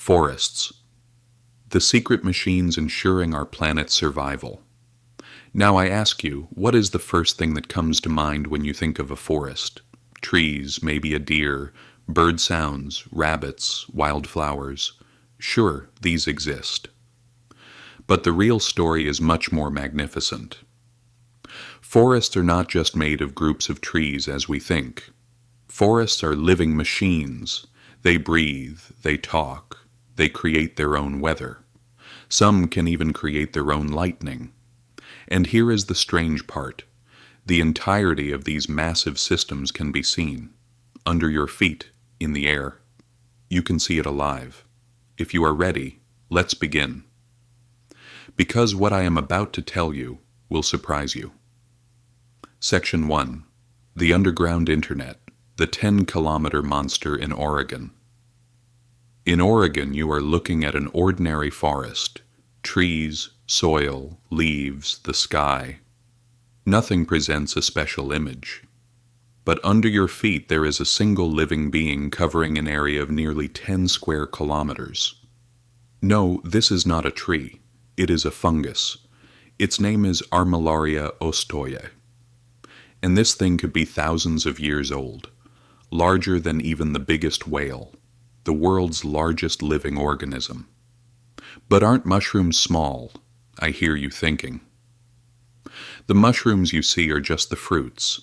Forests, the secret machines ensuring our planet's survival. Now I ask you, what is the first thing that comes to mind when you think of a forest? Trees, maybe a deer, bird sounds, rabbits, wildflowers. Sure, these exist. But the real story is much more magnificent. Forests are not just made of groups of trees as we think. Forests are living machines. They breathe, they talk, they create their own weather. Some can even create their own lightning. And here is the strange part. The entirety of these massive systems can be seen, under your feet, in the air. You can see it alive. If you are ready, let's begin. Because what I am about to tell you will surprise you. Section 1. The Underground Internet, the 10-kilometer monster in Oregon. In Oregon, you are looking at an ordinary forest. Trees, soil, leaves, the sky. Nothing presents a special image. But under your feet there is a single living being covering an area of nearly 10 square kilometers. No, this is not a tree. It is a fungus. Its name is Armillaria ostoya. And this thing could be thousands of years old, larger than even the biggest whale, the world's largest living organism. But aren't mushrooms small? I hear you thinking. The mushrooms you see are just the fruits.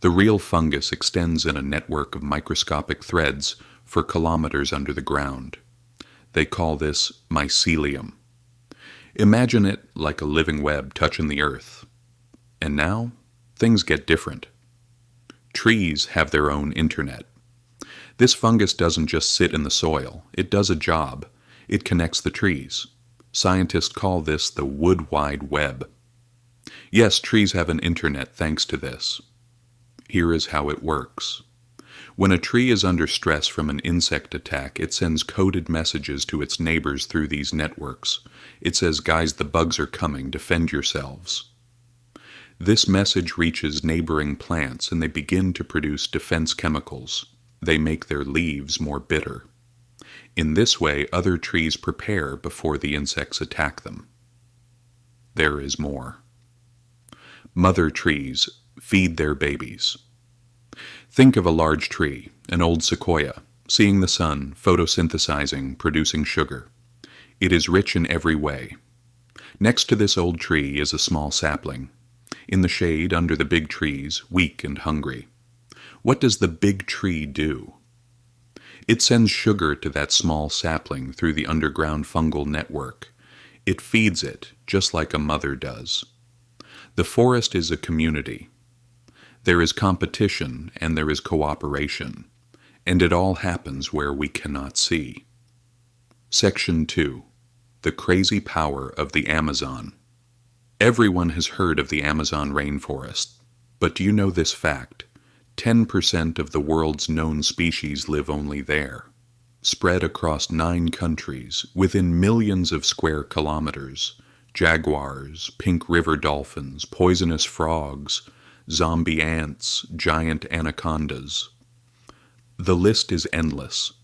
The real fungus extends in a network of microscopic threads for kilometers under the ground. They call this mycelium. Imagine it like a living web touching the earth. And now, things get different. Trees have their own internet. This fungus doesn't just sit in the soil, it does a job. It connects the trees. Scientists call this the wood wide web. Yes, trees have an internet thanks to this. Here is how it works. When a tree is under stress from an insect attack, it sends coded messages to its neighbors through these networks. It says, "Guys, the bugs are coming, defend yourselves." This message reaches neighboring plants and they begin to produce defense chemicals. They make their leaves more bitter. In this way, other trees prepare before the insects attack them. There is more. Mother trees feed their babies. Think of a large tree, an old sequoia, seeing the sun, photosynthesizing, producing sugar. It is rich in every way. Next to this old tree is a small sapling. In the shade, under the big trees, weak and hungry. What does the big tree do? It sends sugar to that small sapling through the underground fungal network. It feeds it, just like a mother does. The forest is a community. There is competition and there is cooperation, and it all happens where we cannot see. Section 2. The Crazy Power of the Amazon. Everyone has heard of the Amazon rainforest, but do you know this fact? 10% of the world's known species live only there, spread across 9 countries, within millions of square kilometers. Jaguars, pink river dolphins, poisonous frogs, zombie ants, giant anacondas. The list is endless.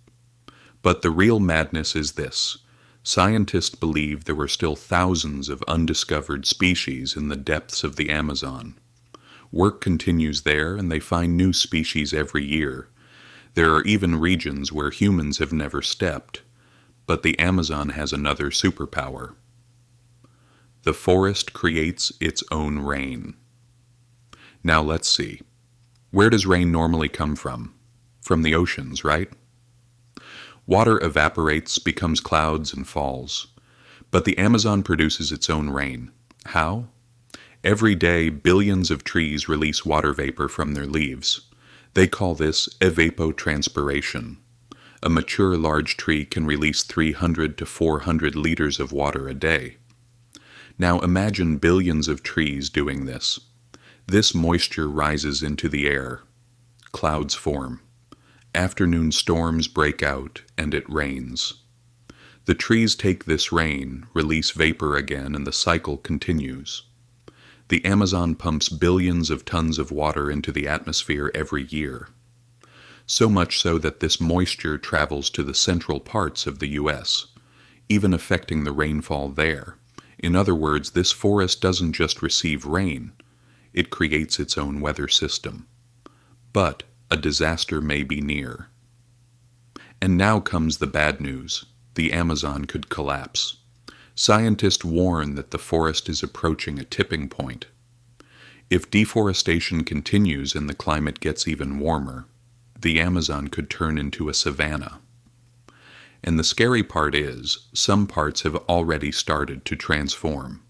But the real madness is this. Scientists believe there are still thousands of undiscovered species in the depths of the Amazon. Work continues there, and they find new species every year. There are even regions where humans have never stepped. But the Amazon has another superpower. The forest creates its own rain. Now let's see. Where does rain normally come from? From the oceans, right? Water evaporates, becomes clouds, and falls. But the Amazon produces its own rain. How? Every day, billions of trees release water vapor from their leaves. They call this evapotranspiration. A mature large tree can release 300 to 400 liters of water a day. Now imagine billions of trees doing this. This moisture rises into the air. Clouds form. Afternoon storms break out, and it rains. The trees take this rain, release vapor again, and the cycle continues. The Amazon pumps billions of tons of water into the atmosphere every year. so much so that this moisture travels to the central parts of the U.S., even affecting the rainfall there. In other words, this forest doesn't just receive rain, it creates its own weather system. But a disaster may be near. And now comes the bad news. The Amazon could collapse. Scientists warn that the forest is approaching a tipping point. If deforestation continues and the climate gets even warmer, the Amazon could turn into a savanna. And the scary part is, some parts have already started to transform.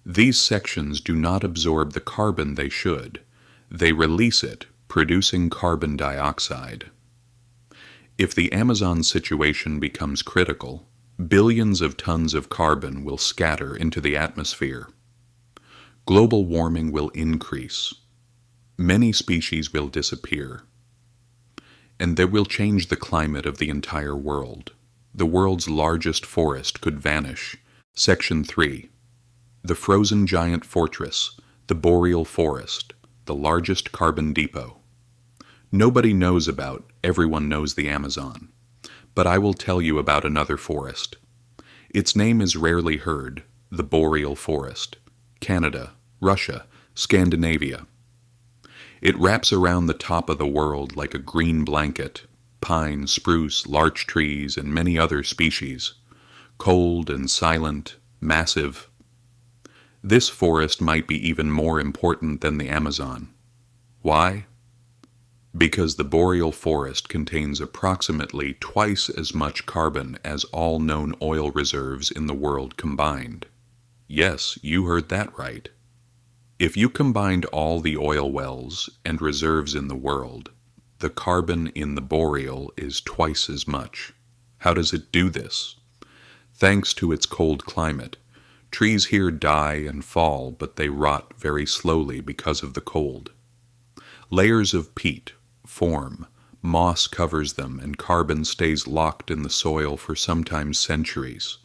These sections do not absorb the carbon they should. They release it, producing carbon dioxide. If the Amazon situation becomes critical, billions of tons of carbon will scatter into the atmosphere. Global warming will increase. Many species will disappear. And that will change the climate of the entire world. The world's largest forest could vanish. Section 3. The frozen giant fortress, the Boreal Forest, the largest carbon depot. Nobody knows about, everyone knows the Amazon. But I will tell you about another forest. Its name is rarely heard, the Boreal Forest. Canada, Russia, Scandinavia. It wraps around the top of the world like a green blanket, pine, spruce, larch trees, and many other species. Cold and silent, massive. This forest might be even more important than the Amazon. Why? Because the Boreal Forest contains approximately twice as much carbon as all known oil reserves in the world combined. Yes, you heard that right. If you combined all the oil wells and reserves in the world, the carbon in the Boreal is twice as much. How does it do this? Thanks to its cold climate. Trees here die and fall, but they rot very slowly because of the cold. Layers of peat form, moss covers them, and carbon stays locked in the soil for sometimes centuries.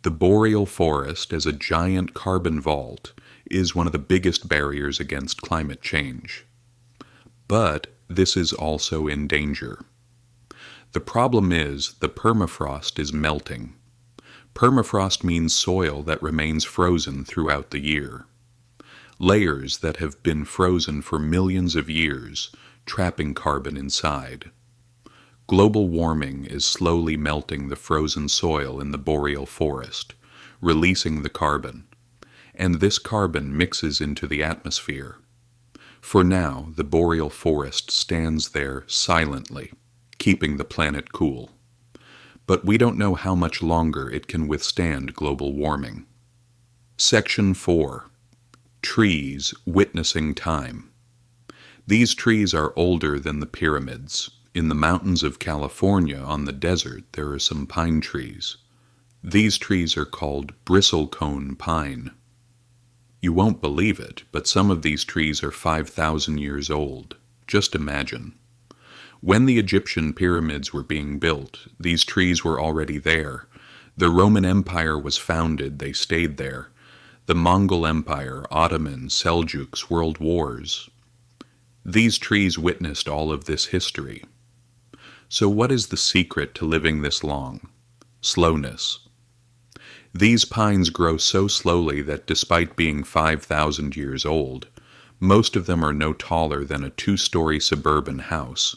The Boreal Forest, as a giant carbon vault, is one of the biggest barriers against climate change. But this is also in danger. The problem is the permafrost is melting. Permafrost means soil that remains frozen throughout the year. Layers that have been frozen for millions of years, trapping carbon inside. Global warming is slowly melting the frozen soil in the Boreal Forest, releasing the carbon, and this carbon mixes into the atmosphere. For now, the Boreal Forest stands there silently, keeping the planet cool. But we don't know how much longer it can withstand global warming. Section 4. Trees witnessing time. These trees are older than the pyramids. In the mountains of California on the desert there are some pine trees. These trees are called bristlecone pine. You won't believe it, but some of these trees are 5,000 years old. Just imagine. When the Egyptian pyramids were being built, these trees were already there. The Roman Empire was founded, they stayed there. The Mongol Empire, Ottoman, Seljuks, world wars. These trees witnessed all of this history. So what is the secret to living this long? Slowness. These pines grow so slowly that despite being 5,000 years old, most of them are no taller than a 2-story suburban house,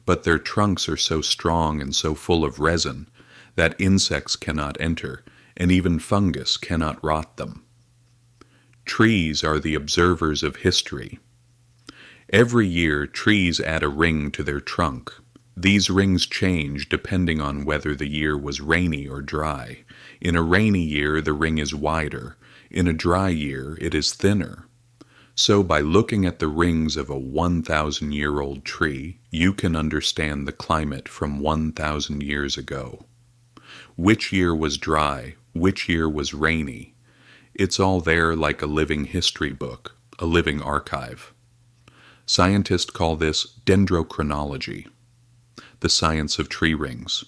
but their trunks are so strong and so full of resin that insects cannot enter, and even fungus cannot rot them. Trees are the observers of history. Every year, trees add a ring to their trunk. These rings change depending on whether the year was rainy or dry. In a rainy year, the ring is wider. In a dry year, it is thinner. So by looking at the rings of a 1,000-year-old tree, you can understand the climate from 1,000 years ago. Which year was dry? Which year was rainy? It's all there like a living history book, a living archive. Scientists call this dendrochronology, the science of tree rings.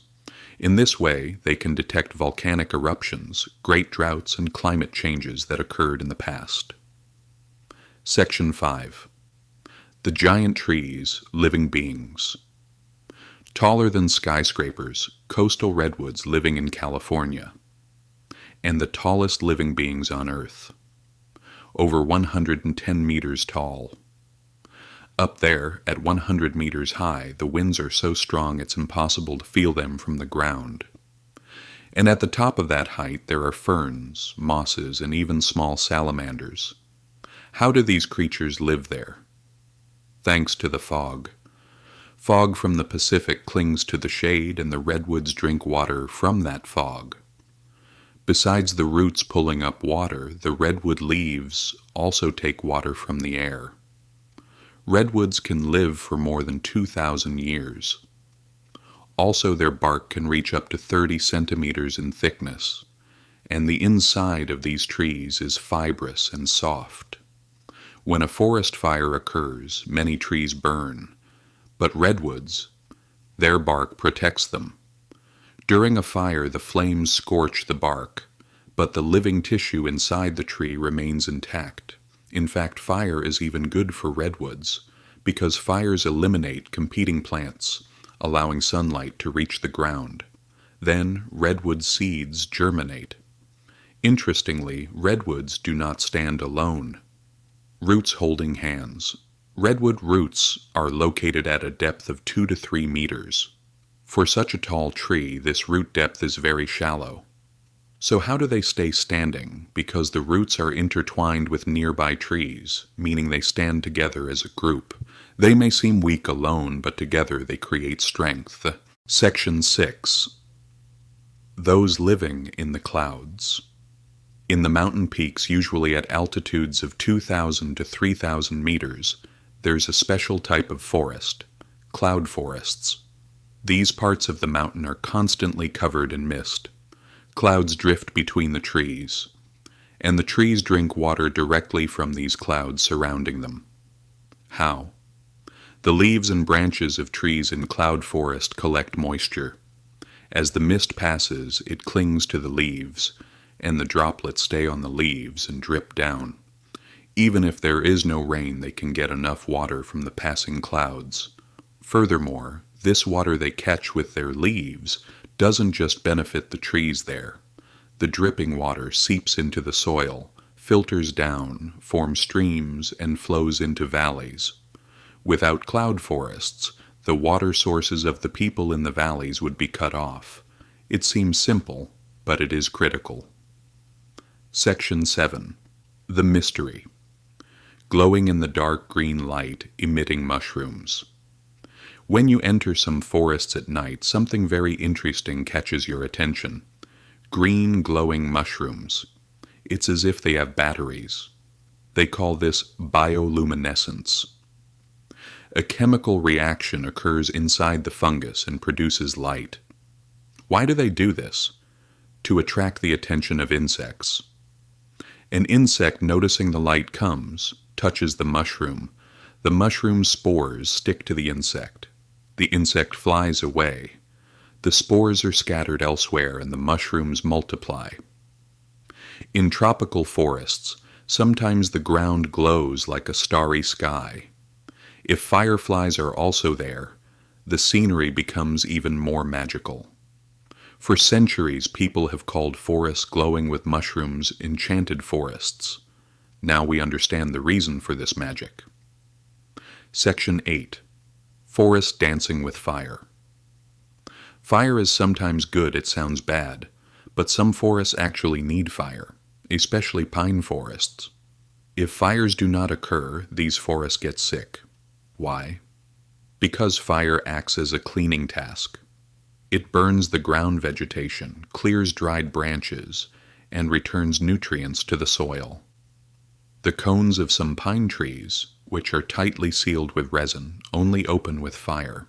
In this way, they can detect volcanic eruptions, great droughts, and climate changes that occurred in the past. Section 5. The giant trees, living beings. taller than skyscrapers, coastal redwoods living in California, and the tallest living beings on Earth, over 110 meters tall. Up there, at 100 meters high, the winds are so strong it's impossible to feel them from the ground. And at the top of that height there are ferns, mosses, and even small salamanders. How do these creatures live there? Thanks to the fog. Fog from the Pacific clings to the shade, and the redwoods drink water from that fog. Besides the roots pulling up water, the redwood leaves also take water from the air. Redwoods can live for more than 2,000 years. Also, their bark can reach up to 30 centimeters in thickness, and the inside of these trees is fibrous and soft. When a forest fire occurs, many trees burn, but redwoods, their bark protects them. During a fire, the flames scorch the bark, but the living tissue inside the tree remains intact. In fact, fire is even good for redwoods, because fires eliminate competing plants, allowing sunlight to reach the ground. Then redwood seeds germinate. Interestingly, redwoods do not stand alone. Roots holding hands. Redwood roots are located at a depth of 2 to 3 meters. For such a tall tree, this root depth is very shallow. So how do they stay standing? Because the roots are intertwined with nearby trees, meaning they stand together as a group. They may seem weak alone, but together they create strength. Section 6. Those living in the clouds. In the mountain peaks, usually at altitudes of 2,000 to 3,000 meters, there's a special type of forest, cloud forests. These parts of the mountain are constantly covered in mist. Clouds drift between the trees, and the trees drink water directly from these clouds surrounding them. How? The leaves and branches of trees in cloud forest collect moisture. As the mist passes, it clings to the leaves, and the droplets stay on the leaves and drip down. Even if there is no rain, they can get enough water from the passing clouds. Furthermore, this water they catch with their leaves doesn't just benefit the trees there. The dripping water seeps into the soil, filters down, forms streams, and flows into valleys. Without cloud forests, the water sources of the people in the valleys would be cut off. It seems simple, but it is critical. Section 7. The mystery. Glowing in the dark green light, emitting mushrooms. When you enter some forests at night, something very interesting catches your attention. Green glowing mushrooms. It's as if they have batteries. They call this bioluminescence. A chemical reaction occurs inside the fungus and produces light. Why do they do this? To attract the attention of insects. An insect noticing the light comes, touches the mushroom. The mushroom's spores stick to the insect. The insect flies away. The spores are scattered elsewhere and the mushrooms multiply. In tropical forests, sometimes the ground glows like a starry sky. If fireflies are also there, the scenery becomes even more magical. For centuries, people have called forests glowing with mushrooms enchanted forests. Now we understand the reason for this magic. Section 8. Forest dancing with fire. Fire is sometimes good, it sounds bad, but some forests actually need fire, especially pine forests. If fires do not occur, these forests get sick. Why? Because fire acts as a cleaning task. It burns the ground vegetation, clears dried branches, and returns nutrients to the soil. The cones of some pine trees, which are tightly sealed with resin, only open with fire.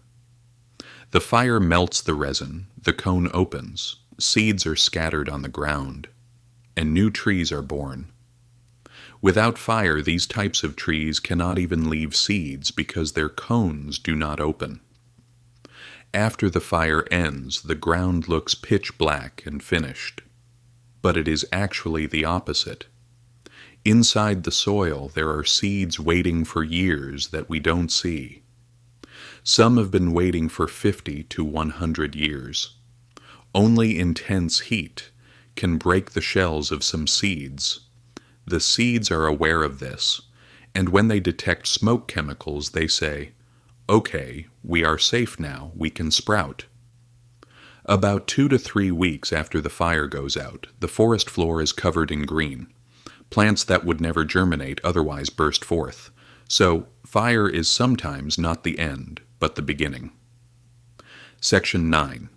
The fire melts the resin, the cone opens, seeds are scattered on the ground, and new trees are born. Without fire, these types of trees cannot even leave seeds because their cones do not open. After the fire ends, the ground looks pitch black and finished. But it is actually the opposite. Inside the soil, there are seeds waiting for years that we don't see. Some have been waiting for 50 to 100 years. Only intense heat can break the shells of some seeds. The seeds are aware of this, and when they detect smoke chemicals, they say, "Okay, we are safe now, we can sprout." About 2 to 3 weeks after the fire goes out, the forest floor is covered in green. Plants that would never germinate otherwise burst forth. So, fire is sometimes not the end, but the beginning. Section 9.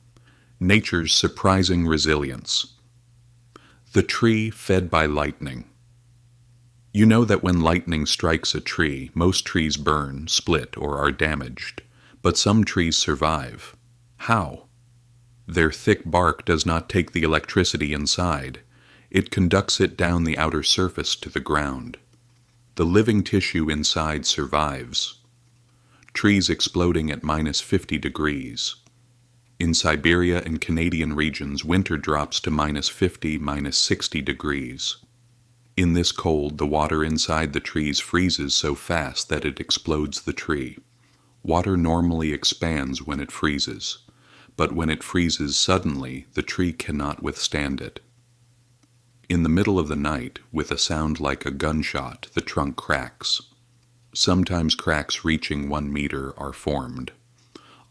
Nature's Surprising Resilience. The tree fed by lightning. You know that when lightning strikes a tree, most trees burn, split, or are damaged, but some trees survive. How? Their thick bark does not take the electricity inside. It conducts it down the outer surface to the ground. The living tissue inside survives. Trees exploding at -50 degrees. In Siberia and Canadian regions, winter drops to -50, -60 degrees. In this cold, the water inside the trees freezes so fast that it explodes the tree. Water normally expands when it freezes, but when it freezes suddenly, the tree cannot withstand it. In the middle of the night, with a sound like a gunshot, the trunk cracks. Sometimes cracks reaching 1 meter are formed.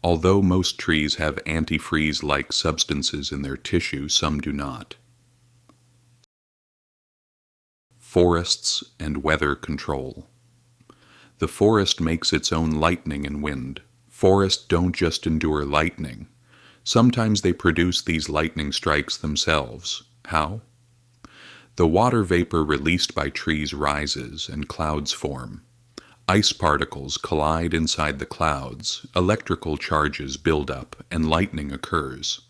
Although most trees have antifreeze-like substances in their tissue, some do not. Forests and weather control. The forest makes its own lightning and wind. Forests don't just endure lightning. Sometimes they produce these lightning strikes themselves. How? The water vapor released by trees rises and clouds form. Ice particles collide inside the clouds, electrical charges build up, and lightning occurs.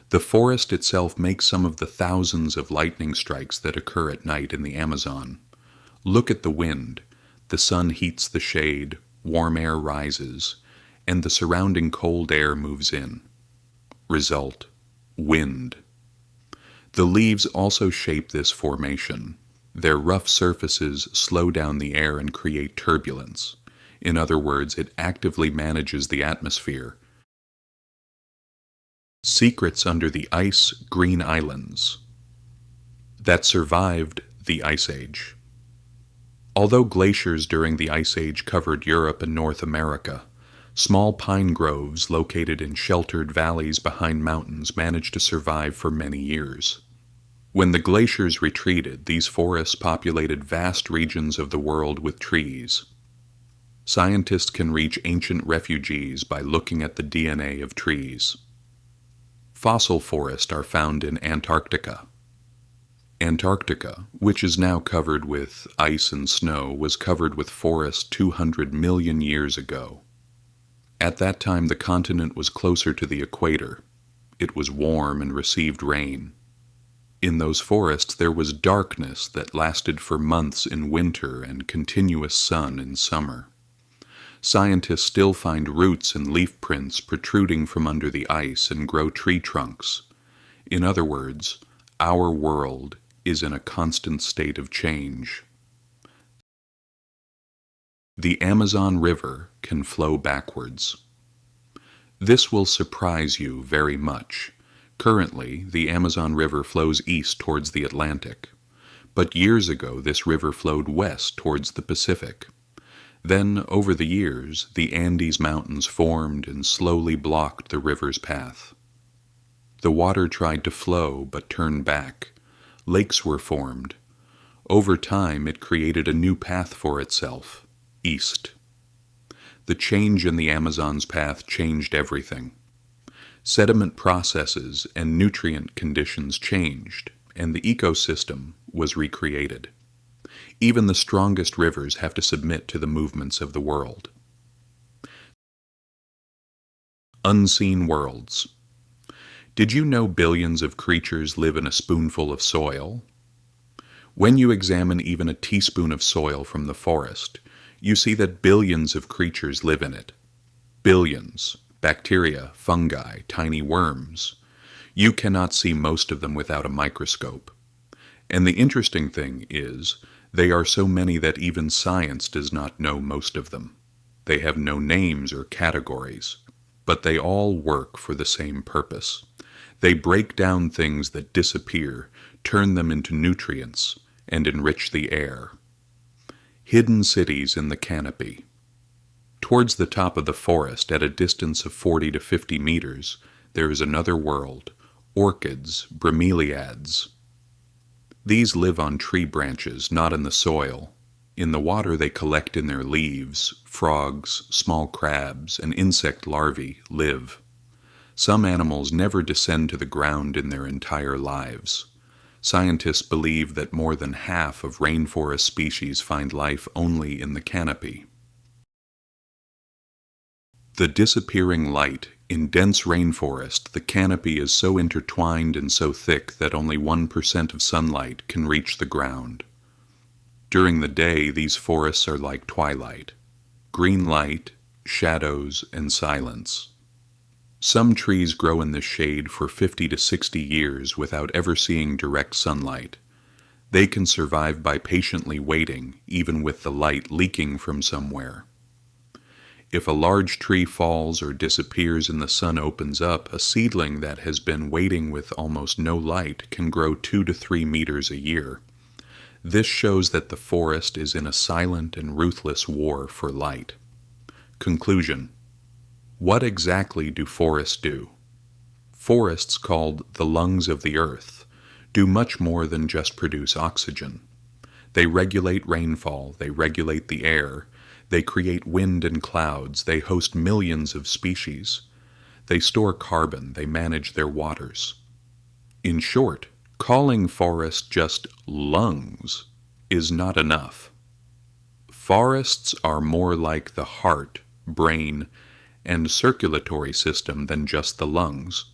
The forest itself makes some of the thousands of lightning strikes that occur at night in the Amazon. Look at the wind. The sun heats the shade, warm air rises, and the surrounding cold air moves in. Result: wind. The leaves also shape this formation. Their rough surfaces slow down the air and create turbulence. In other words, it actively manages the atmosphere. Secrets under the ice green islands that survived the Ice Age. Although glaciers during the Ice Age covered Europe and North America, small pine groves located in sheltered valleys behind mountains managed to survive for many years. When the glaciers retreated, these forests populated vast regions of the world with trees. Scientists can reach ancient refugees by looking at the DNA of trees. Fossil forests are found in Antarctica. Antarctica, which is now covered with ice and snow, was covered with forests 200 million years ago. At that time, the continent was closer to the equator. It was warm and received rain. In those forests, there was darkness that lasted for months in winter and continuous sun in summer. Scientists still find roots and leaf prints protruding from under the ice and grow tree trunks. In other words, our world is in a constant state of change. The Amazon River can flow backwards. This will surprise you very much. Currently, the Amazon River flows east towards the Atlantic, but years ago this river flowed west towards the Pacific. Then, over the years, the Andes Mountains formed and slowly blocked the river's path. The water tried to flow but turned back. Lakes were formed. Over time, it created a new path for itself, east. The change in the Amazon's path changed everything. Sediment processes and nutrient conditions changed, and the ecosystem was recreated. Even the strongest rivers have to submit to the movements of the world. Unseen worlds. Did you know billions of creatures live in a spoonful of soil? When you examine even a teaspoon of soil from the forest, you see that billions of creatures live in it. Billions. Bacteria, fungi, tiny worms. You cannot see most of them without a microscope. And the interesting thing is, they are so many that even science does not know most of them. They have no names or categories, but they all work for the same purpose. They break down things that disappear, turn them into nutrients, and enrich the air. Hidden cities in the canopy. Towards the top of the forest, at a distance of 40 to 50 meters, there is another world, orchids, bromeliads. These live on tree branches, not in the soil. In the water they collect in their leaves. Frogs, small crabs, and insect larvae live. Some animals never descend to the ground in their entire lives. Scientists believe that more than half of rainforest species find life only in the canopy. The disappearing light. In dense rainforest, the canopy is so intertwined and so thick that only 1% of sunlight can reach the ground. During the day, these forests are like twilight. Green light, shadows, and silence. Some trees grow in the shade for 50 to 60 years without ever seeing direct sunlight. They can survive by patiently waiting, even with the light leaking from somewhere. If a large tree falls or disappears and the sun opens up, a seedling that has been waiting with almost no light can grow 2 to 3 meters a year. This shows that the forest is in a silent and ruthless war for light. Conclusion. What exactly do forests do? Forests, called the lungs of the earth, do much more than just produce oxygen. They regulate rainfall, they regulate the air, they create wind and clouds, they host millions of species. They store carbon, they manage their waters. In short, calling forests just lungs is not enough. Forests are more like the heart, brain, and circulatory system than just the lungs.